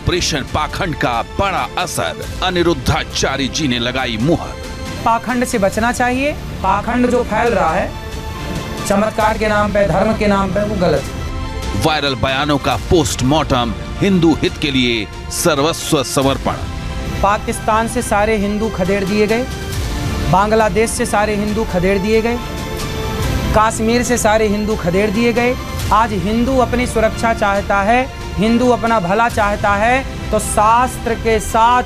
Operation पाखंड का बड़ा असर, अनिरुद्धाचार्य जी ने लगाई मुहर। पाखंड से बचना चाहिए। पाखंड जो फैल रहा है चमत्कार के नाम पे, धर्म के नाम पे, वो गलत है। वायरल बयानों का पोस्टमार्टम, हिंदू हित के लिए सर्वस्व समर्पण। पाकिस्तान से सारे हिंदू खदेड़ दिए गए, बांग्लादेश से सारे हिंदू खदेड़ दिए गए, कश्मीर से सारे हिंदू खदेड़ दिए गए। आज हिंदू अपनी सुरक्षा चाहता है, हिंदू अपना भला चाहता है, तो शास्त्र के साथ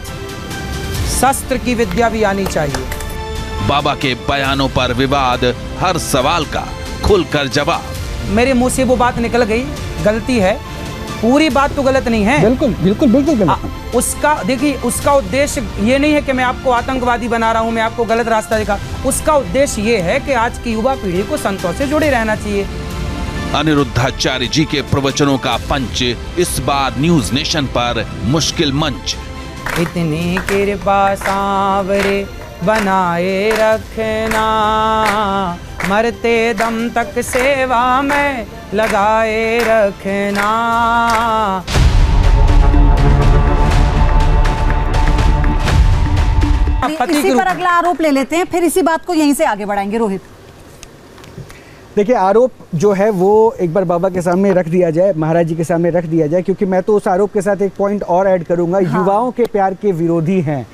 शस्त्र की विद्या भी आनी चाहिए। बाबा के बयानों पर विवाद, हर सवाल का खुलकर जवाब। मेरे मुंह से वो बात निकल गई, गलती है, पूरी बात तो गलत नहीं है। बिल्कुल बिल्कुल बिल्कुल गलत। उसका देखिए, उसका उद्देश्य ये नहीं है कि मैं आपको आतंकवादी बना रहा हूँ, मैं आपको गलत रास्ता दिखा। उसका उद्देश्य ये है कि आज की युवा पीढ़ी को संतों से जुड़े रहना चाहिए। अनिरुद्धाचार्य जी के प्रवचनों का पंच, इस बार न्यूज नेशन पर मुश्किल मंच। इतनी कृपा सांवरे बनाए रखना, मरते दम तक सेवा में लगाए रखना। इसी पर अगला आरोप ले लेते हैं, फिर इसी बात को यहीं से आगे बढ़ाएंगे। रोहित, देखिए, आरोप जो है वो एक बार बाबा के सामने रख दिया जाए, महाराज जी के सामने रख दिया जाए, क्योंकि मैं तो उस आरोप के साथ एक पॉइंट और ऐड करूंगा। हाँ। युवाओं के प्यार के विरोधी हैं,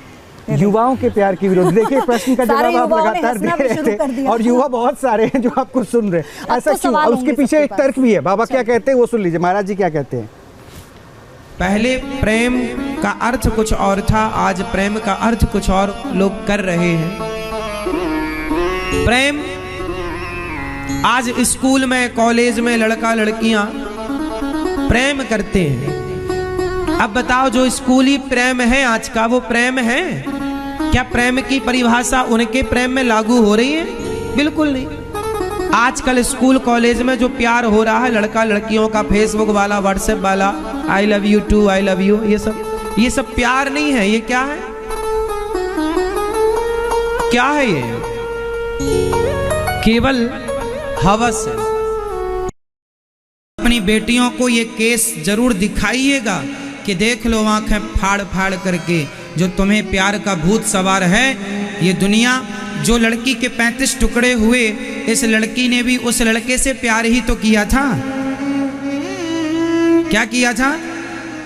युवाओं के प्यार की विरोधी। देखिए, प्रश्न का जवाब आप लगातार दे रहे थे और युवा बहुत सारे हैं जो आपको सुन रहे हैं। ऐसा क्यों? उसके पीछे एक तर्क भी है। बाबा क्या कहते हैं वो सुन लीजिए, महाराज जी क्या कहते हैं। पहले प्रेम का अर्थ कुछ और था, आज प्रेम का अर्थ कुछ और लोग कर रहे हैं। प्रेम आज स्कूल में, कॉलेज में लड़का लड़कियां प्रेम करते हैं। अब बताओ, जो स्कूली प्रेम है आज का, वो प्रेम है क्या? प्रेम की परिभाषा उनके प्रेम में लागू हो रही है? बिल्कुल नहीं। आजकल स्कूल कॉलेज में जो प्यार हो रहा है लड़का लड़कियों का, फेसबुक वाला, व्हाट्सएप वाला, I love you too, I love you, ये सब प्यार नहीं है। ये क्या है? क्या है ये? केवल हवस है। अपनी बेटियों को ये केस जरूर दिखाइएगा कि देख लो आंखें फाड़ फाड़ करके, जो तुम्हें प्यार का भूत सवार है। ये दुनिया, जो लड़की के 35 टुकड़े हुए, इस लड़की ने भी उस लड़के से प्यार ही तो किया था। क्या किया था?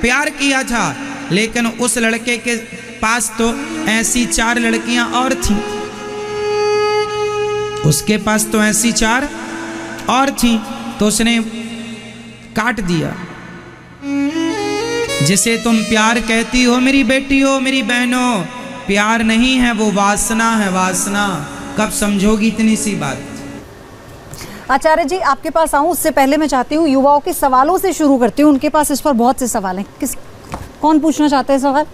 प्यार किया था। लेकिन उस लड़के के पास तो ऐसी 4 लड़कियां और थीं, उसके पास तो ऐसी 4 और थीं, तो उसने काट दिया। जिसे तुम प्यार कहती हो मेरी बेटी हो, मेरी बहनों, प्यार नहीं है, वो वासना है, वासना। कब समझोगी इतनी सी बात? आचार्य जी आपके पास आऊं उससे पहले मैं चाहती हूँ युवाओं के सवालों से शुरू करती हूँ। उनके पास इस पर बहुत से सवाल हैं। कौन पूछना चाहते हैं सवाल?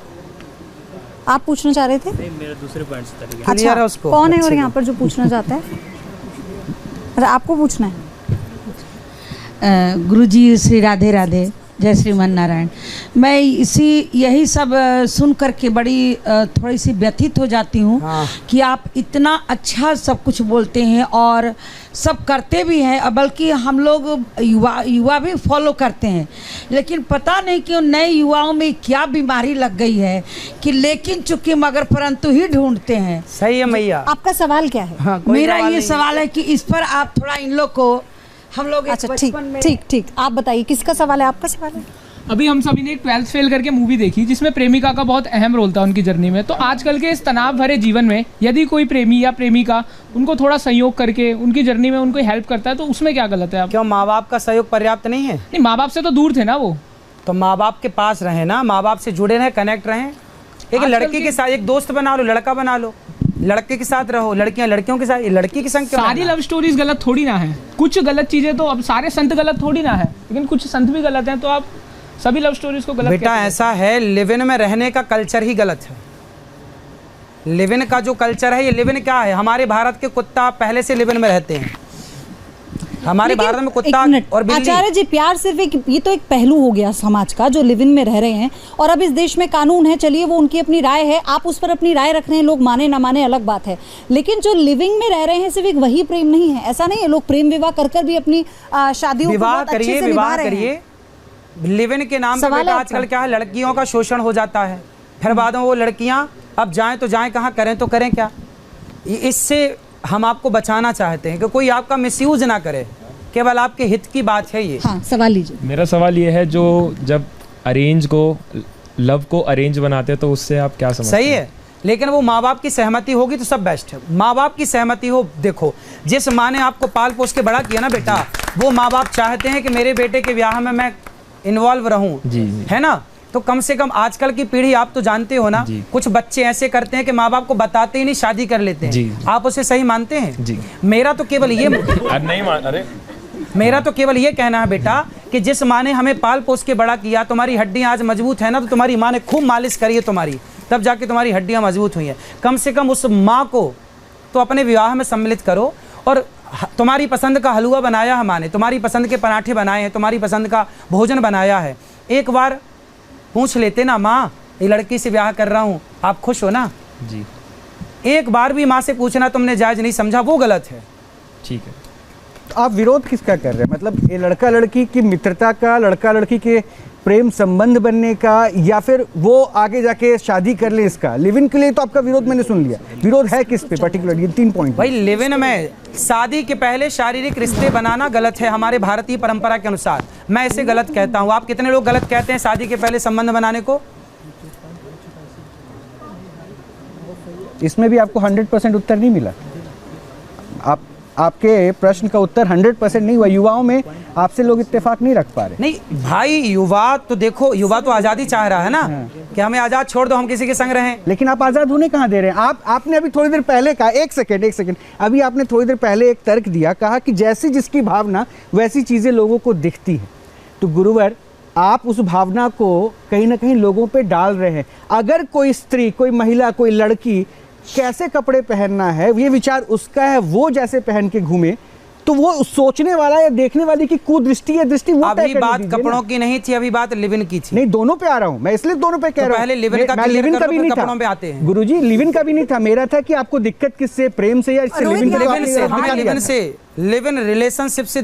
आप पूछना चाह रहे थे? नहीं, मेरा दूसरे पॉइंट से था। अच्छा, कौन है और यहाँ पर जो पूछना चाहता है? अच्छा, आपको पूछना है। गुरुजी श्री राधे राधे, जय श्रीमन नारायण। मैं यही सब सुन करके बड़ी थोड़ी सी व्यथित हो जाती हूँ। हाँ। कि आप इतना अच्छा सब कुछ बोलते हैं और सब करते भी हैं, बल्कि हम लोग युवा भी फॉलो करते हैं। लेकिन पता नहीं क्यों नए युवाओं में क्या बीमारी लग गई है कि लेकिन चुके मगर परंतु ही ढूंढते हैं। सही है मैया। आपका सवाल क्या है? हाँ, मेरा ये सवाल है कि इस पर आप थोड़ा इन लोग को, हम लोग अच्छा ठीक आप बताइए, किसका सवाल है? आपका सवाल है। अभी हम सभी ने एक 12th फेल करके मूवी देखी जिसमें प्रेमिका का बहुत अहम रोल था उनकी जर्नी में। तो आजकल के इस तनाव भरे जीवन में यदि कोई प्रेमी या प्रेमिका उनको थोड़ा सहयोग करके उनकी जर्नी में उनको हेल्प करता है तो उसमें क्या गलत है? क्यों माँ बाप का सहयोग पर्याप्त नहीं है? नहीं, माँ बाप से तो दूर थे ना वो, तो माँ बाप के पास रहे ना, माँ बाप से जुड़े रहे, कनेक्ट रहे। एक लड़की के साथ एक दोस्त बना लो, लड़का बना लो, लड़के के साथ रहो, लड़कियां लड़कियों के साथ, लड़की की संग। सारी लव स्टोरीज गलत थोड़ी ना है। कुछ गलत चीजें तो, अब सारे संत गलत थोड़ी ना है, लेकिन कुछ संत भी गलत हैं, तो आप सभी लव स्टोरीज को गलत? बेटा ऐसा है, लिव इन में रहने का कल्चर ही गलत है। लिव इन का जो कल्चर है, ये लिव इन क्या है? हमारे भारत के कुत्ता पहले से लिव इन में रहते हैं। हमारे भारत में कुत्ता और बिल्ली। आचार्य जी, प्यार सिर्फ एक, ये तो एक पहलू हो गया समाज का जो लिव इन में रह रहे हैं, और अब इस देश में कानून है, चलिए वो उनकी अपनी राय है, आप उस पर अपनी राय रख रहे हैं, लोग माने ना माने अलग बात है। लेकिन जो लिविंग में रह रहे हैं सिर्फ एक वही प्रेम नहीं है। ऐसा नहीं है, लोग प्रेम विवाह कर भी अपनी शादियों को बहुत अच्छे से निभा रहे हैं। लिव इन के नाम पे सवाल बेटा है आजकल आपका? क्या है, लड़कियों का शोषण हो जाता है, फिर बाद में वो लड़कियां अब जाएं तो जाएं कहाँ, करें तो करें क्या। इससे हम आपको बचाना चाहते हैं कि कोई आपका मिसयूज ना करे, केवल आपके हित की बात है ये। हाँ, सवाल लीजिए। मेरा सवाल ये है, जो जब अरेंज को लव को अरेंज बनाते हैं तो उससे आप क्या समझते हैं? सही है, लेकिन वो माँ बाप की सहमति होगी तो सब बेस्ट है। माँ बाप की सहमति हो, देखो जिस माँ ने आपको पाल पोस के बड़ा किया ना बेटा, वो माँ बाप चाहते हैं कि मेरे बेटे के ब्याह में मैं इन्वॉल्व रहूं, जी, जी। है ना। तो कम से कम आजकल की पीढ़ी आप तो जानते हो ना, जी। कुछ बच्चे ऐसे करते हैं कि माँ बाप को बताते ही नहीं, शादी कर लेते हैं। जी। आप उसे सही मानते हैं? जी। मेरा तो केवल ये नहीं मान, अरे मेरा तो केवल ये कहना है बेटा कि जिस माँ ने हमें पाल पोस के बड़ा किया, तुम्हारी हड्डियां आज मजबूत है ना, तो तुम्हारी माँ ने खूब मालिश करी है तुम्हारी, तब जाके तुम्हारी हड्डियां मजबूत हुई हैं। कम से कम उस माँ को तो अपने विवाह में सम्मिलित करो। और तुम्हारी पसंद का हलवा बनाया है माँ ने, तुम्हारी पसंद के पराठे बनाए हैं, तुम्हारी पसंद का भोजन बनाया है, एक बार पूछ लेते ना, माँ ये लड़की से ब्याह कर रहा हूँ, आप खुश हो ना? जी, एक बार भी माँ से पूछना तुमने जायज़ नहीं समझा, वो गलत है। ठीक है। तो आप विरोध किसका कर रहे हैं? मतलब ये लड़का लड़की की मित्रता का, लड़का लड़की के प्रेम संबंध बनने का, या फिर वो आगे जाके शादी कर ले इसका? लिव इन के लिए तो आपका विरोध मैंने सुन लिया, विरोध है किस पे पर्टिकुलर? ये 3 पॉइंट। भाई लिव इन में शादी के पहले शारीरिक रिश्ते बनाना गलत है हमारे भारतीय परंपरा के अनुसार, मैं इसे गलत कहता हूँ। आप कितने लोग गलत कहते हैं शादी के पहले संबंध बनाने को? इसमें भी आपको 100% उत्तर नहीं मिला। आपके प्रश्न का उत्तर 100% नहीं हुआ। युवाओं में आपसे लोग इत्तेफाक नहीं रख पा रहे। नहीं भाई, युवा तो देखो, युवा तो आज़ादी चाह रहा है ना, कि हमें आज़ाद छोड़ दो, हम किसी के संग रहें। लेकिन आप आज़ाद होने कहाँ दे रहे हैं? आपने अभी थोड़ी देर पहले कहा, एक सेकंड, अभी आपने थोड़ी देर पहले एक तर्क दिया, कहा कि जैसी जिसकी भावना वैसी चीज़ें लोगों को दिखती हैं। तो गुरुवर, आप उस भावना को कहीं ना कहीं लोगों पे डाल रहे हैं। अगर कोई स्त्री, कोई महिला, कोई लड़की कैसे कपड़े पहनना है, ये विचार उसका है, वो जैसे पहन के घूमे, तो वो सोचने वाला या देखने वाले की कुदृष्टि या दृष्टि वो अभी बात कपड़ों की नहीं थी, अभी बात लिव इन की थी। नहीं, दोनों पे आ रहा हूं मैं, इसलिए दोनों पे कह रहा हूं। पहले लिव इन का मैं लिव इन का भी नहीं था, कपड़ों पे आते हैं। गुरुजी लिव इन का भी नहीं था, मेरा था कि आपको दिक्कत किससे, प्रेम से या इससे? लिव इन लिव इन से, लिव इन रिलेशनशिप से